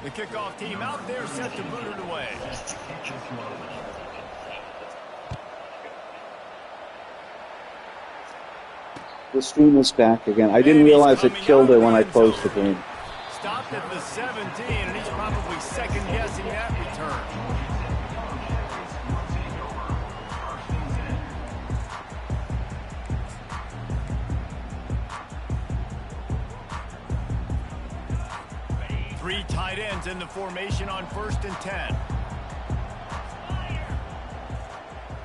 The kickoff team out there set to boot it away. The stream is back again. I didn't realize it killed it when I closed the game. Stopped at the 17, and he's probably second-guessing that return. Three tight ends in the formation on 1st and 10.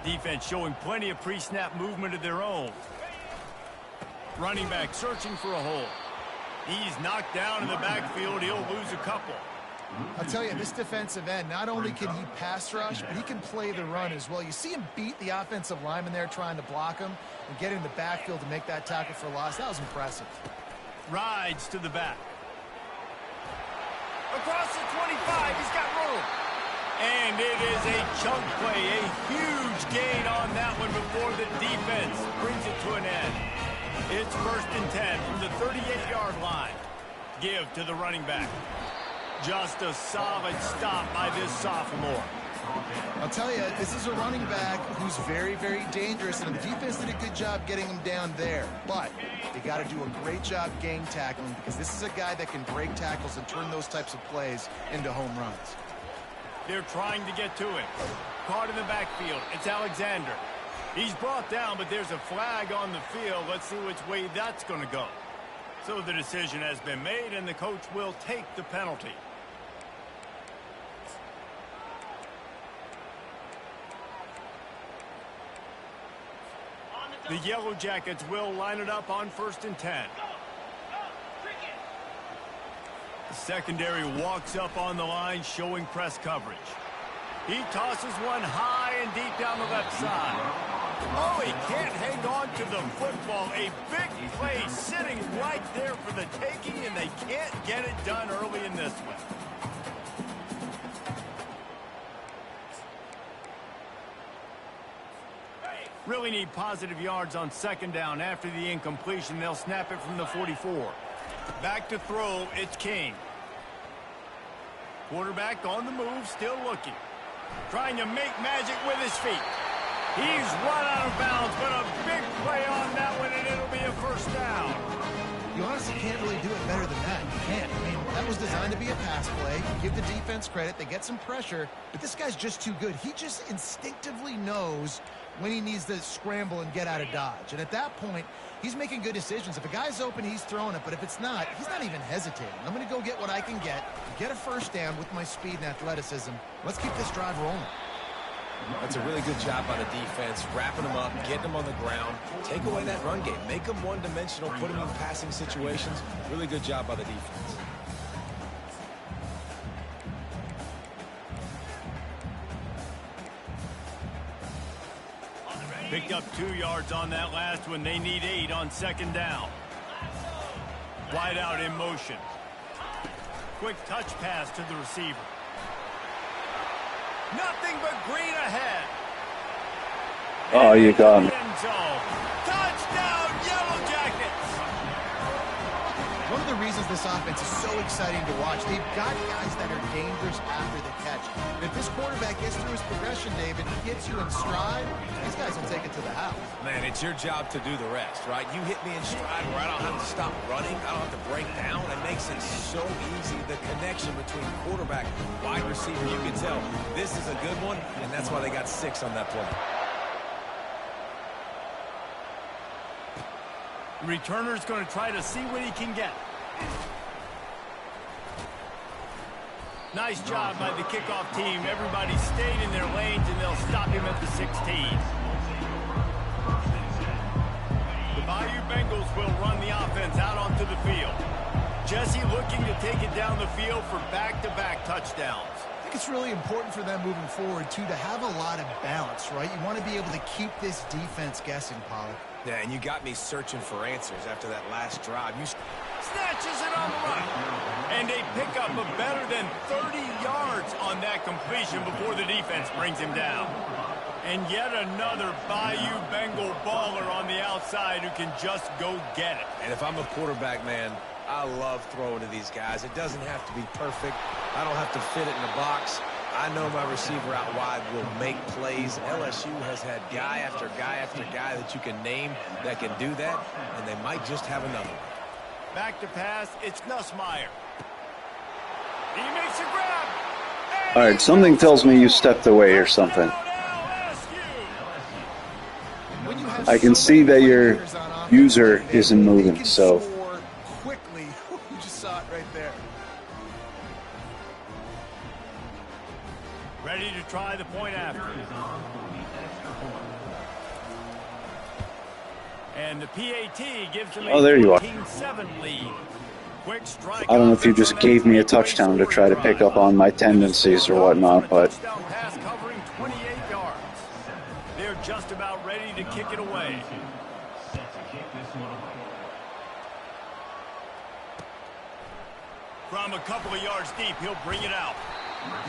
Defense showing plenty of pre-snap movement of their own. Running back searching for a hole. He's knocked down in the backfield. He'll lose a couple. I'll tell you, this defensive end, not only can he pass rush, but he can play the run as well. You see him beat the offensive lineman there trying to block him and get in the backfield to make that tackle for loss. That was impressive. Rides to the back. Across the 25, he's got room. And it is a chunk play, a huge gain on that one before the defense brings it to an end. It's 1st and 10 from the 38-yard line. Give to the running back. Just a solid stop by this sophomore. I'll tell you, this is a running back who's very, very dangerous, and the defense did a good job getting him down there. But you got to do a great job game tackling, because this is a guy that can break tackles and turn those types of plays into home runs. They're trying to get to it. Caught in the backfield. It's Alexander. He's brought down, but there's a flag on the field. Let's see which way that's going to go. So the decision has been made, and the coach will take the penalty. The Yellow Jackets will line it up on 1st and 10. The secondary walks up on the line, showing press coverage. He tosses one high and deep down the left side. Oh, he can't hang on to the football. A big play sitting right there for the taking, and they can't get it done early in this one. Really need positive yards on 2nd down. After the incompletion, they'll snap it from the 44. Back to throw, it's King. Quarterback on the move, still looking. Trying to make magic with his feet. He's run out of bounds, but a big play on that one, and it'll be a 1st down. You honestly can't really do it better than that. You can't. I mean, that was designed to be a pass play. Give the defense credit. They get some pressure, but this guy's just too good. He just instinctively knows when he needs to scramble and get out of dodge. And at that point, he's making good decisions. If a guy's open, he's throwing it. But if it's not, he's not even hesitating. I'm going to go get what I can get a 1st down with my speed and athleticism. Let's keep this drive rolling. That's a really good job by the defense, wrapping them up, getting them on the ground, take away that run game, make them one-dimensional, put them in passing situations. Really good job by the defense. Picked up 2 yards on that last one. They need 8 on 2nd down. Wide out in motion. Quick touch pass to the receiver. Nothing but green ahead. Oh, you got me. Touchdown, Yellow Jackets. One of the reasons this offense is so exciting to watch, they've got guys that are dangerous after the catch. And if this quarterback gets through his progression, David, and gets you in stride, these guys will take it to the house. Man, it's your job to do the rest, right? You hit me in stride where I don't have to stop running. I don't have to break down. It makes it so easy. The connection between quarterback and wide receiver, you can tell this is a good one, and that's why they got 6 on that play. Returner's going to try to see what he can get. Nice job by the kickoff team. Everybody stayed in their lanes, and they'll stop him at the 16. The Bayou Bengals will run the offense out onto the field. Jesse looking to take it down the field for back-to-back touchdowns. I think it's really important for them moving forward, too, to have a lot of balance, right? You want to be able to keep this defense guessing, Pollard. Yeah, and you got me searching for answers after that last drive. Snatches it on the run. And a pickup of better than 30 yards on that completion before the defense brings him down. And yet another Bayou Bengal baller on the outside who can just go get it. And if I'm a quarterback, man, I love throwing to these guys. It doesn't have to be perfect. I don't have to fit it in a box. I know my receiver out wide will make plays. LSU has had guy after guy after guy that you can name that can do that, and they might just have another one. Back to pass, it's Nussmeier. He makes a grab. All right, something tells me you stepped away or something. I can see that your user isn't moving, so. Quickly, you just saw it right there. Ready to try the point after. And the PAT gives them a 14-7 lead. Quick strike. I don't know if you just gave me a touchdown to try to pick up on my tendencies or whatnot, but Touchdown pass covering 28 yards. They're just about ready to kick it away. From a couple of yards deep, he'll bring it out.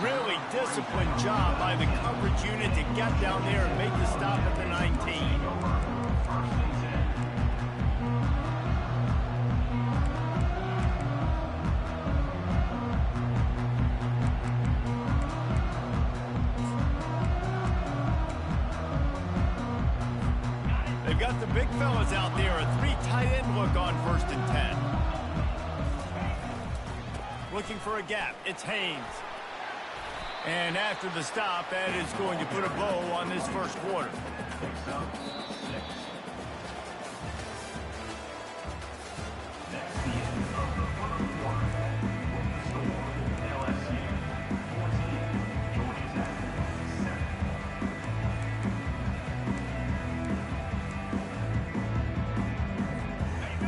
Really disciplined job by the coverage unit to get down there and make the stop at the 19. They've got the big fellas out there, a 3 tight end look on 1st and 10. Looking for a gap, it's Haynes. And after the stop, that is going to put a bow on this first quarter.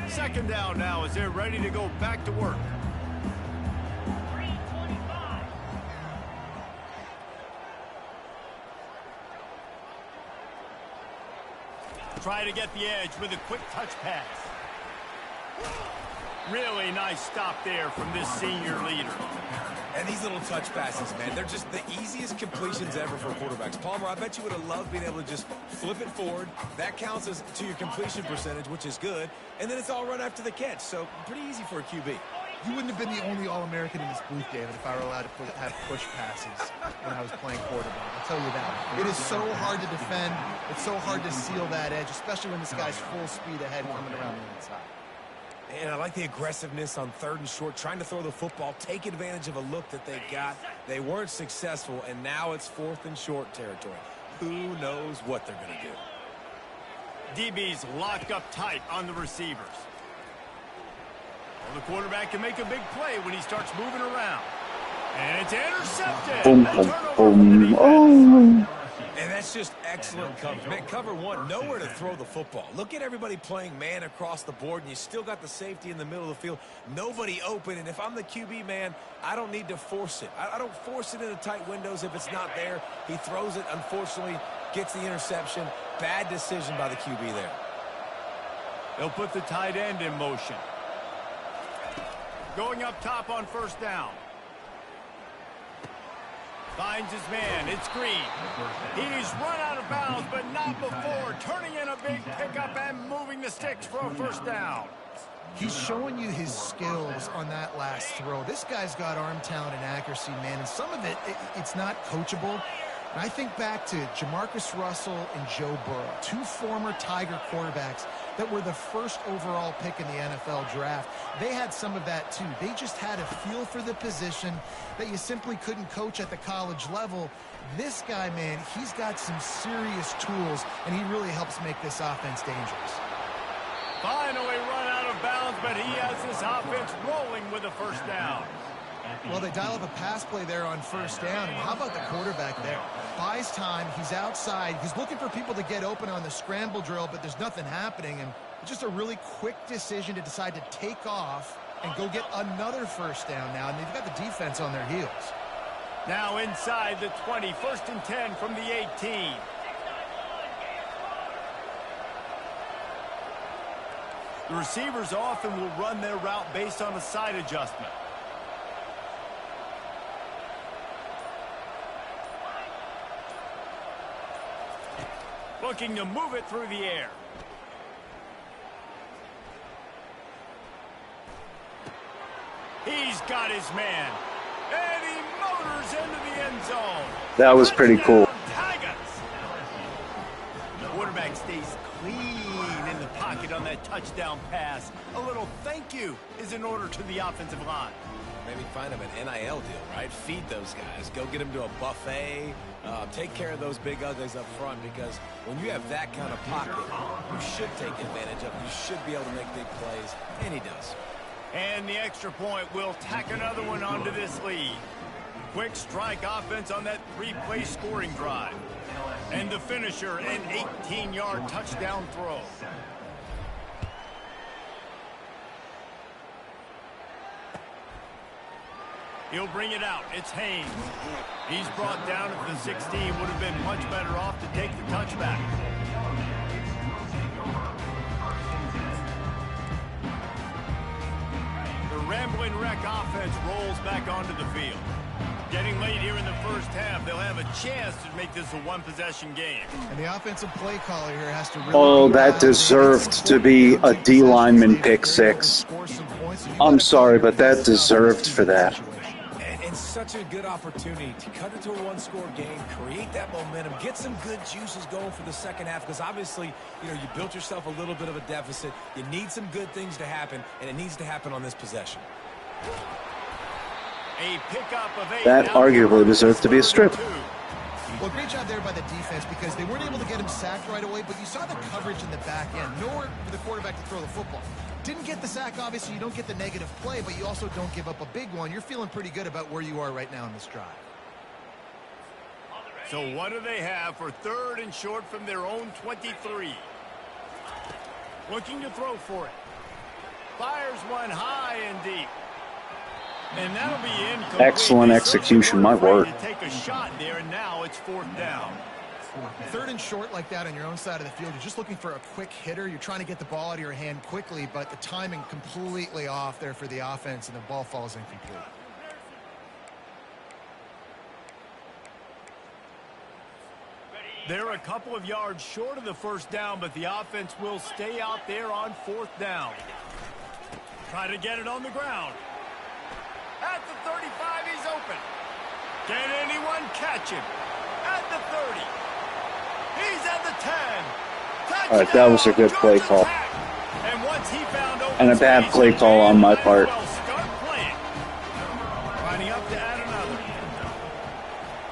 Second down now as they're ready to go back to work. Try to get the edge with a quick touch pass. Really nice stop there from this senior leader. And these little touch passes, man, they're just the easiest completions ever for quarterbacks. Palmer, I bet you would have loved being able to just flip it forward. That counts as to your completion percentage, which is good. And then it's all run after the catch, so pretty easy for a QB. You wouldn't have been the only All-American in this booth, David, if I were allowed to have push passes when I was playing quarterback. I'll tell you that. It is so hard to defend. It's so hard to seal that edge, especially when this guy's full speed ahead coming around the inside. And I like the aggressiveness on 3rd and short, trying to throw the football, take advantage of a look that they got. They weren't successful, and now it's 4th and short territory. Who knows what they're going to do? DB's locked up tight on the receivers. Well, the quarterback can make a big play when he starts moving around. And it's intercepted. Boom, boom, boom. Oh. And that's just excellent coverage. Man, cover one, nowhere to throw the football. Look at everybody playing man across the board, and you still got the safety in the middle of the field. Nobody open, and if I'm the QB, man, I don't need to force it. I don't force it into tight windows if it's not there. He throws it, unfortunately, gets the interception. Bad decision by the QB there. They'll put the tight end in motion. Going up top on 1st down. Finds his man. It's Green. He's run out of bounds, but not before. Turning in a big pickup and moving the sticks for a 1st down. He's showing you his skills on that last throw. This guy's got arm talent and accuracy, man, and some of it's not coachable. And I think back to Jamarcus Russell and Joe Burrow, 2 former Tiger quarterbacks that were the 1st overall pick in the NFL draft. They had some of that too. They just had a feel for the position that you simply couldn't coach at the college level. This guy, man, he's got some serious tools, and he really helps make this offense dangerous. Finally run out of bounds, but he has this offense rolling with a 1st down. Well, they dial up a pass play there on 1st down, and how about the quarterback there? Buys time, he's outside, he's looking for people to get open on the scramble drill, but there's nothing happening, and just a really quick decision to decide to take off and go get another 1st down now, and they've got the defense on their heels. Now inside the 20, 1st and 10 from the 18. The receivers often will run their route based on a side adjustment. Looking to move it through the air. He's got his man. And That was pretty cool. The quarterback stays clean in the pocket on that touchdown pass. A little thank you is in order to the offensive line. Maybe find them an NIL deal, right? Feed those guys. Go get them to a buffet. Take care of those big uglies up front, because when you have that kind of pocket, you should take advantage of it. You should be able to make big plays, and he does. And the extra point will tack another one onto this lead. Quick strike offense on that 3-play scoring drive. And the finisher, an 18-yard touchdown throw. He'll bring it out. It's Haynes. He's brought down at the 16. Would have been much better off to take the touchback. The Rambling Wreck offense rolls back onto the field. Getting late here in the first half, they'll have a chance to make this a one-possession game. And the offensive play caller here has to really... Oh, that deserved to be a D lineman pick six. I'm sorry, but that deserved for that. And such a good opportunity to cut into a one-score game, create that momentum, get some good juices going for the second half, because obviously, you know, you built yourself a little bit of a deficit. You need some good things to happen, and it needs to happen on this possession. A pickup of 8. That arguably deserved to be a strip. Well, great job there by the defense, because they weren't able to get him sacked right away, but you saw the coverage in the back end. Nowhere for the quarterback to throw the football. Didn't get the sack, obviously. You don't get the negative play, but you also don't give up a big one. You're feeling pretty good about where you are right now in this drive. So what do they have for 3rd and short from their own 23? Looking to throw for it. Fires one high and deep. And that'll be incomplete. Excellent execution, my word. To take a shot there, and now it's 4th down. 3rd and short like that on your own side of the field, you're just looking for a quick hitter. You're trying to get the ball out of your hand quickly, but the timing completely off there for the offense, and the ball falls incomplete. They're a couple of yards short of the 1st down, but the offense will stay out there on 4th down. Try to get it on the ground. At the 35, he's open. Can anyone catch him? At the 30. He's at the 10. Touchdown. All right, that was a good play call. And once he found open And a bad play call on my part. Well, start playing. Lining up to add another.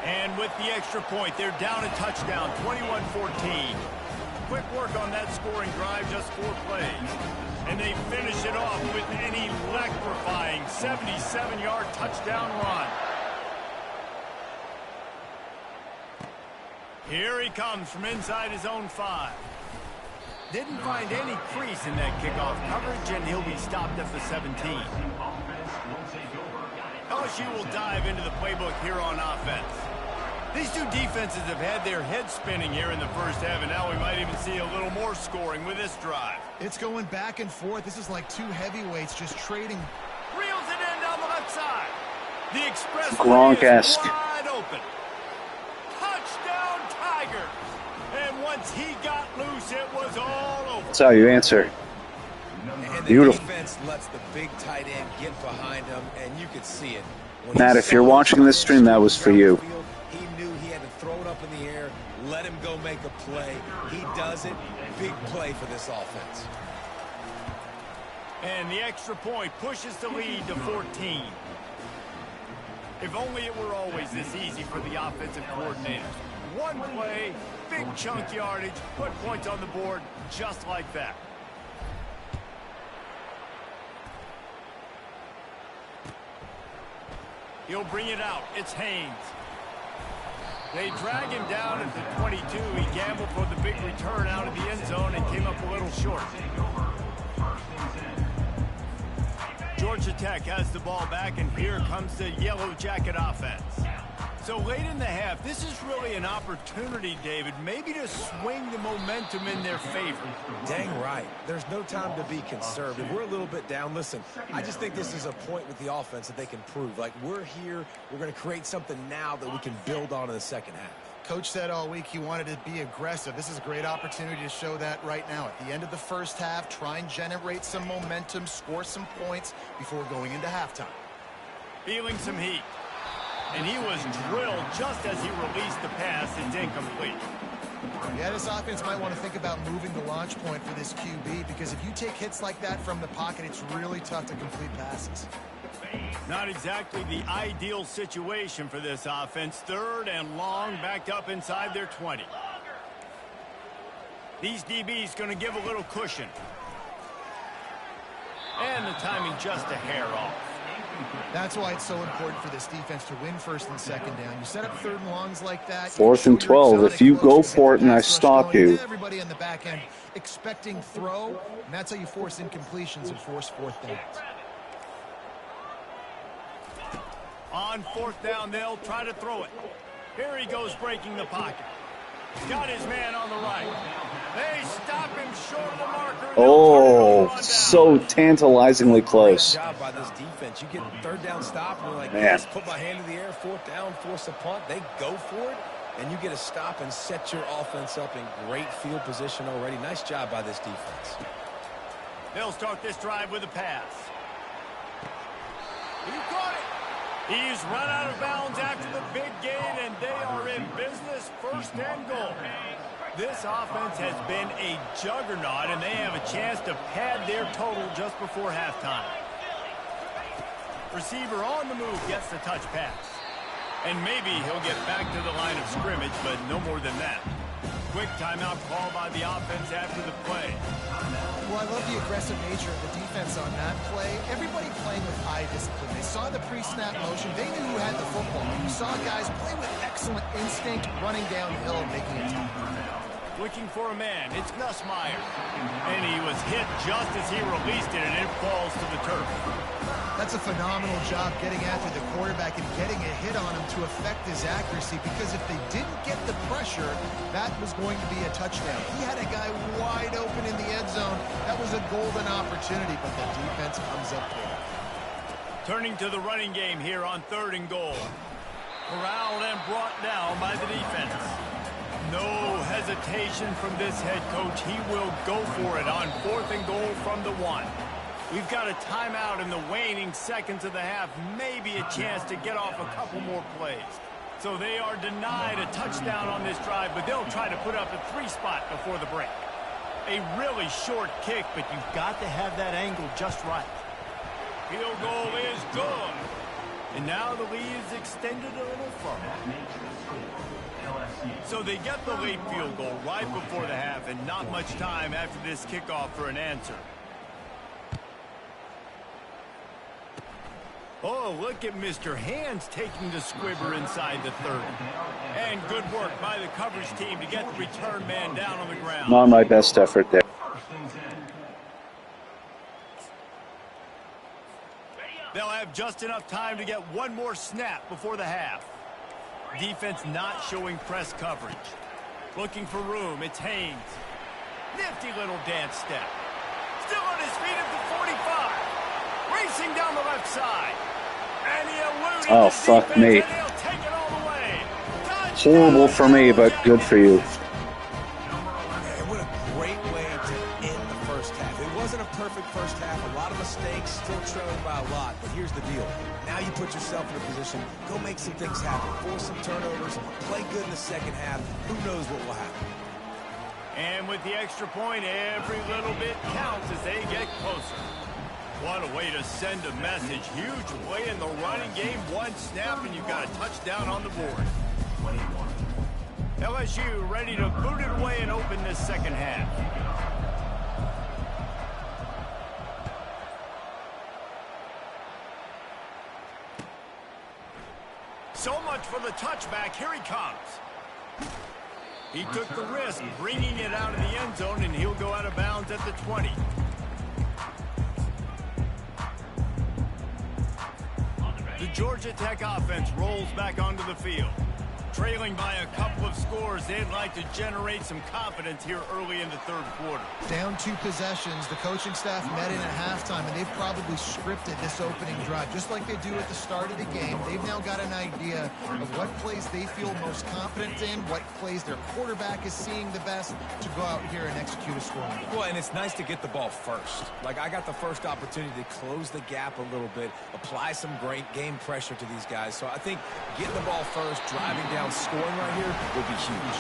And with the extra point, they're down a touchdown, 21-14. Quick work on that scoring drive, just 4 plays. And they finish it off with an electrifying 77-yard touchdown run. Here he comes from inside his own 5. Didn't find any crease in that kickoff coverage, and he'll be stopped at the 17. LSU will dive into the playbook here on offense. These two defenses have had their heads spinning here in the first half, and now we might even see a little more scoring with this drive. It's going back and forth. This is like two heavyweights just trading. Reels it in down the left side. The express Gronk-esque. is wide open. Touchdown Tiger. And once he got loose, it was all over. That's how you answer. And the Beautiful. defense lets the big tight end get behind him, and you could see it. When Matt, he if you're saw watching this stream, that was for you. He knew he had to throw it up in the air, let him go make a play. He does it. Big play for this offense. And the extra point pushes the lead to 14. If only it were always this easy for the offensive coordinators. One play, big chunk yardage, put points on the board just like that. He'll bring it out. It's Haynes. They drag him down at the 22. He gambled for the big return out of the end zone and came up a little short. Georgia Tech has the ball back, and here comes the Yellow Jacket offense. So late in the half, this is really an opportunity, David, maybe to swing the momentum in their favor. Dang right. There's no time to be conservative. We're a little bit down. Listen, I just think this is a point with the offense that they can prove. Like, we're here, we're going to create something now that we can build on in the second half. Coach said all week he wanted to be aggressive. This is a great opportunity to show that right now. At the end of the first half, try and generate some momentum, score some points before going into halftime. Feeling some heat. And he was drilled just as he released the pass. It's incomplete. Yeah, this offense might want to think about moving the launch point for this QB, because if you take hits like that from the pocket, it's really tough to complete passes. Not exactly the ideal situation for this offense. 3rd and long, backed up inside their 20. These DBs going to give a little cushion. And the timing just a hair off. That's why it's so important for this defense to win 1st and 2nd down. You set up 3rd and longs like that. 4th and 12. If you go for it and I stop you. Everybody on the back end expecting throw, and that's how you force incompletions and force 4th downs. On 4th down, they'll try to throw it. Here he goes breaking the pocket. He's got his man on the right. They stop him short of the marker. Oh, so tantalizingly close. Great job by this defense. You get 3rd down stop, and you're like, Man. yes, put my hand in the air, 4th down, force a punt. They go for it, and you get a stop and set your offense up in great field position already. Nice job by this defense. They'll start this drive with a pass. He caught it. He's run out of bounds after the big gain, and they are in business. 1st and goal. This offense has been a juggernaut, and they have a chance to pad their total just before halftime. Receiver on the move gets the touch pass. And maybe he'll get back to the line of scrimmage, but no more than that. Quick timeout call by the offense after the play. Well, I love the aggressive nature of the defense on that play. Everybody playing with eye discipline. They saw the pre-snap motion. They knew who had the football. You saw guys play with excellent instinct, running downhill and making it tough. Looking for a man. It's Nussmeier. And he was hit just as he released it, and it falls to the turf. That's a phenomenal job getting after the quarterback and getting a hit on him to affect his accuracy, because if they didn't get the pressure, that was going to be a touchdown. He had a guy wide open in the end zone. That was a golden opportunity, but the defense comes up with it. Turning to the running game here on 3rd and goal. Corralled and brought down by the defense. No hesitation from this head coach. He will go for it on 4th and goal from the 1. We've got a timeout in the waning seconds of the half. Maybe a chance to get off a couple more plays. So they are denied a touchdown on this drive, but they'll try to put up a 3-spot before the break. A really short kick, but you've got to have that angle just right. Field goal is good. And now the lead is extended a little further. So they get the late field goal right before the half, and not much time after this kickoff for an answer. Oh, look at Mr. Hands taking the squibber inside the 30. And good work by the coverage team to get the return man down on the ground. Not my best effort there. They'll have just enough time to get one more snap before the half. Defense not showing press coverage. Looking for room, it's Haynes. Nifty little dance step. Still on his feet at the 45. Racing down the left side. And he eluded Oh, the fuck defense, me. and they'll take it all the way. Horrible for me, but good for you. And what a great way to end the first half. It wasn't a perfect first half. A lot of mistakes, still trailing by a lot. But here's the deal. Now you put yourself in a position, go make some things happen. Force some turnovers, play good in the second half. Who knows what will happen. And with the extra point, every little bit counts as they get closer. What a way to send a message. Huge play in the running game. One snap, and you've got a touchdown on the board. LSU ready to boot it away and open this second half. So much for the touchback. Here he comes. He took the risk, bringing it out of the end zone, and he'll go out of bounds at the 20. The Georgia Tech offense rolls back onto the field. Trailing by a couple of scores, they'd like to generate some confidence here early in the third quarter. Down 2 possessions, the coaching staff met in at halftime, and they've probably scripted this opening drive, just like they do at the start of the game. They've now got an idea of what plays they feel most confident in, what plays their quarterback is seeing the best to go out here and execute a scoring drive. Well, and it's nice to get the ball first. Like, I got the first opportunity to close the gap a little bit, apply some great game pressure to these guys. So I think getting the ball first, driving down, scoring right here will be huge.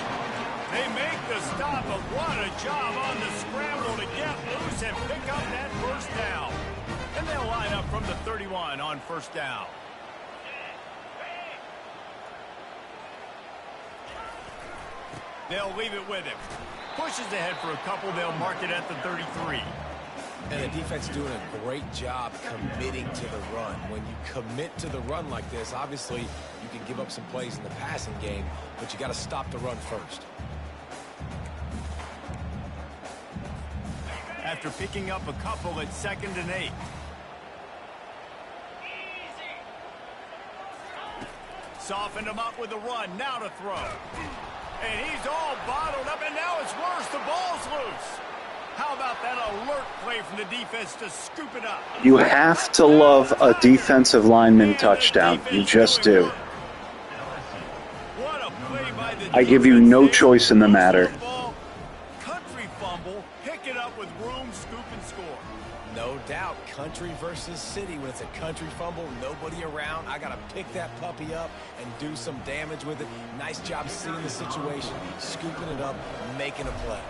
They make the stop, but what a job on the scramble to get loose and pick up that first down. And they'll line up from the 31 on first down. They'll leave it with him. Pushes ahead for a couple. They'll mark it at the 33. And the defense doing a great job committing to the run. When you commit to the run like this, obviously you can give up some plays in the passing game, but you got to stop the run first. After picking up a couple at 2nd and 8. Softened him up with a run. Now to throw. And he's all bottled up, and now it's worse. The ball's loose. How about that alert play from the defense to scoop it up? You have to love a defensive lineman touchdown. You just do. What a play by the I give you no choice in the matter. Country fumble, pick it up with room, scoop and score. No doubt, country versus city. When it's a country fumble, nobody around, I got to pick that puppy up and do some damage with it. Nice job seeing the situation, scooping it up, making a play.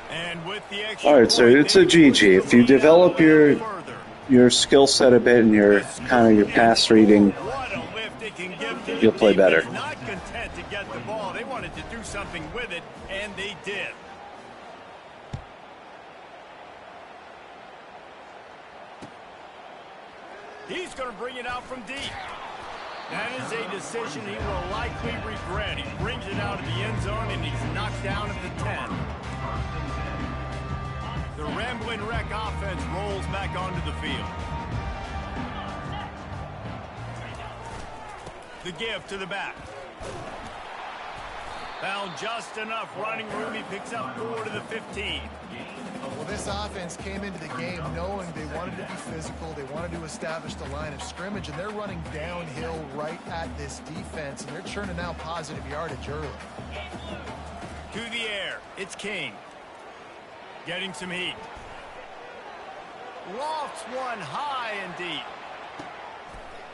And with the extra All right, so it's a GG. If you develop your skill set a bit and your pass reading, you'll play better. Not content to get the ball, they wanted to do something with it, and they did. He's going to bring it out from deep. That is a decision he will likely regret. He brings it out of the end zone, and he's knocked down at the 10. The Rambling Wreck offense rolls back onto the field. The give to the back. Found just enough running room. He picks up 4 to the 15. Well, this offense came into the game knowing they wanted to be physical. They wanted to establish the line of scrimmage, and they're running downhill right at this defense, and they're churning out positive yardage early. To the air. It's King. Getting some heat. Lofts one high and deep.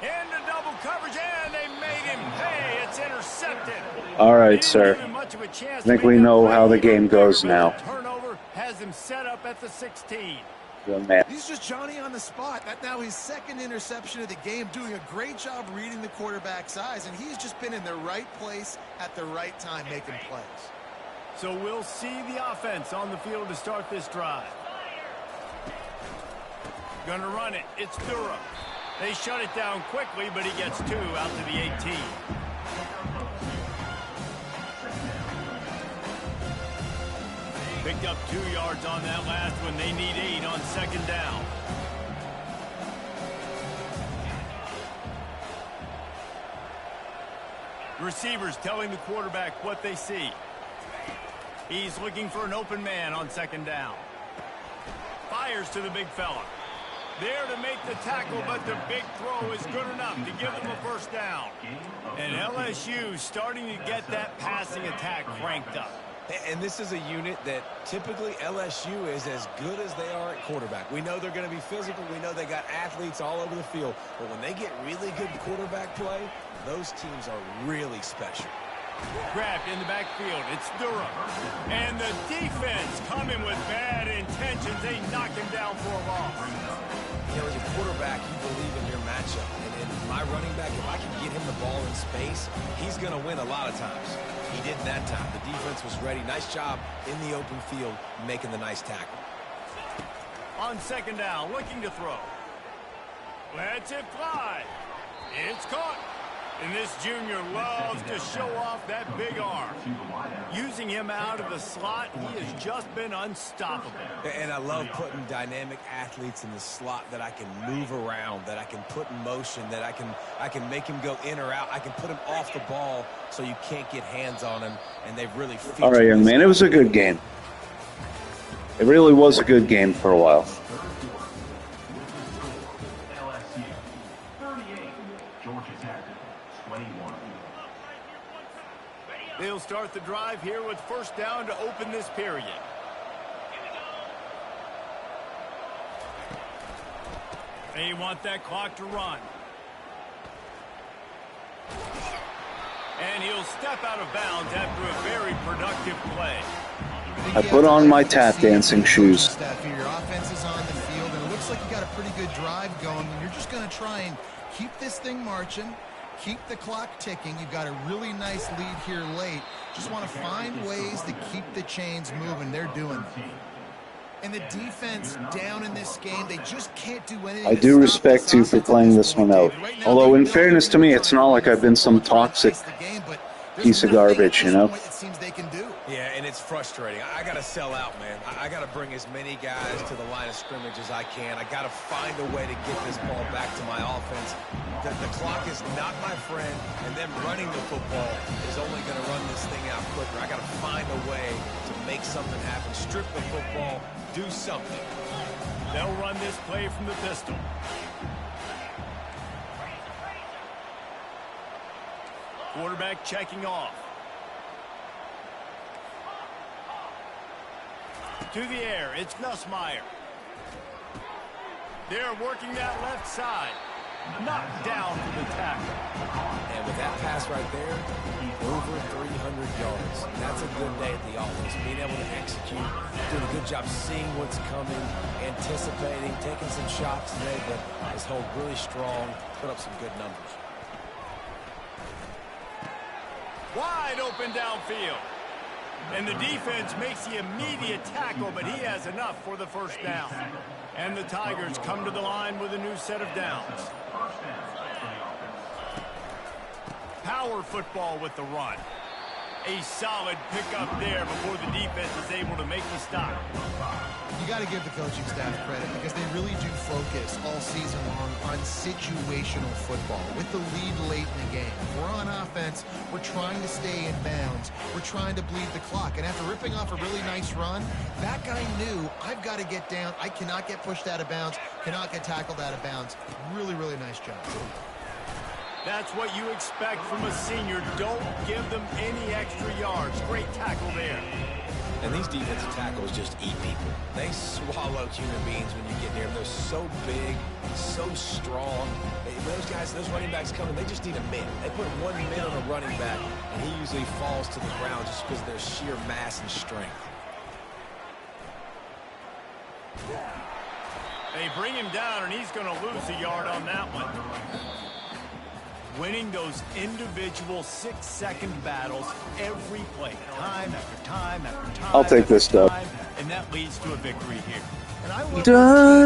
Into double coverage, and they made him pay. It's intercepted. All right, sir. I think we know how the game goes now. Turnover has him set up at the 16. Good man. He's just Johnny on the spot. That's now his 2nd interception of the game, doing a great job reading the quarterback's eyes, and he's just been in the right place at the right time making plays. So we'll see the offense on the field to start this drive. Gonna run it. It's Durham. They shut it down quickly, but he gets 2 out to the 18. Picked up 2 yards on that last one. They need 8 on 2nd down. Receivers telling the quarterback what they see. He's looking for an open man on 2nd down. Fires to the big fella. There to make the tackle, but the big throw is good enough to give them a first down. And LSU starting to get that passing attack cranked up. And this is a unit that typically LSU is as good as they are at quarterback. We know they're going to be physical. We know they got athletes all over the field. But when they get really good quarterback play, those teams are really special. Grabbed in the backfield. It's Durham. And the defense coming with bad intentions. They knock him down for a loss. You know, as a quarterback, you believe in your matchup. And my running back, if I can get him the ball in space, he's going to win a lot of times. He did that time. The defense was ready. Nice job in the open field making the nice tackle. On 2nd down, looking to throw. Lets it fly. It's caught. And this junior loves to show off that big arm. Using him out of the slot, he has just been unstoppable. And I love putting dynamic athletes in the slot that I can move around, that I can put in motion, that I can make him go in or out. I can put him off the ball so you can't get hands on him, and they've really featured. All right, young man, it was a good game. It really was a good game for a while. They'll start the drive here with first down to open this period. They want that clock to run. And he'll step out of bounds after a very productive play. I put on my tap dancing shoes. Your offense is on the field, and it looks like you got a pretty good drive going. You're just going to try and keep this thing marching. Keep the clock ticking. You've got a really nice lead here late. Just want to find ways to keep the chains moving. They're doing that. And the defense down in this game, they just can't do anything. I do respect you for playing this one out. Although, in fairness to me, it's not like I've been some toxic piece of garbage, you know? It seems they can do. Yeah, and it's frustrating. I got to sell out, man. I got to bring as many guys to the line of scrimmage as I can. I got to find a way to get this ball back to my offense. The clock is not my friend, and them running the football is only going to run this thing out quicker. I got to find a way to make something happen. Strip the football, do something. They'll run this play from the pistol. Quarterback checking off. To the air, it's Nussmeier. They're working that left side. Knocked down for the tackle. And with that pass right there, over 300 yards. That's a good day at the offense. Being able to execute, doing a good job seeing what's coming, anticipating, taking some shots today, but his hold really strong, put up some good numbers. Wide open downfield. And the defense makes the immediate tackle, but he has enough for the first down. And the Tigers come to the line with a new set of downs. Power football with the run. A solid pickup there before the defense is able to make the stop. You got to give the coaching staff credit because they really do focus all season long on situational football. With the lead late in the game, if we're on offense, we're trying to stay in bounds. We're trying to bleed the clock. And after ripping off a really nice run, that guy knew, I've got to get down. I cannot get pushed out of bounds, cannot get tackled out of bounds. Really, really nice job. That's what you expect from a senior. Don't give them any extra yards. Great tackle there. And these defensive tackles just eat people. They swallow human beings when you get near them. They're so big, so strong. Those guys, those running backs coming, they just need a min. They put 1 min on a running back, and he usually falls to the ground just because of their sheer mass and strength. They bring him down, and he's going to lose a yard on that one. Winning those individual 6-second battles every play, time after time after time. I'll take this dub. And that leads to a victory here. And I love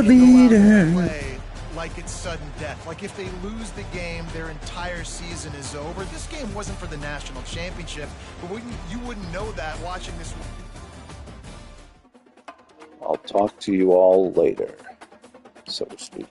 play like it's sudden death. Like if they lose the game, their entire season is over. This game wasn't for the national championship, but you wouldn't know that watching this. I'll talk to you all later, so to speak.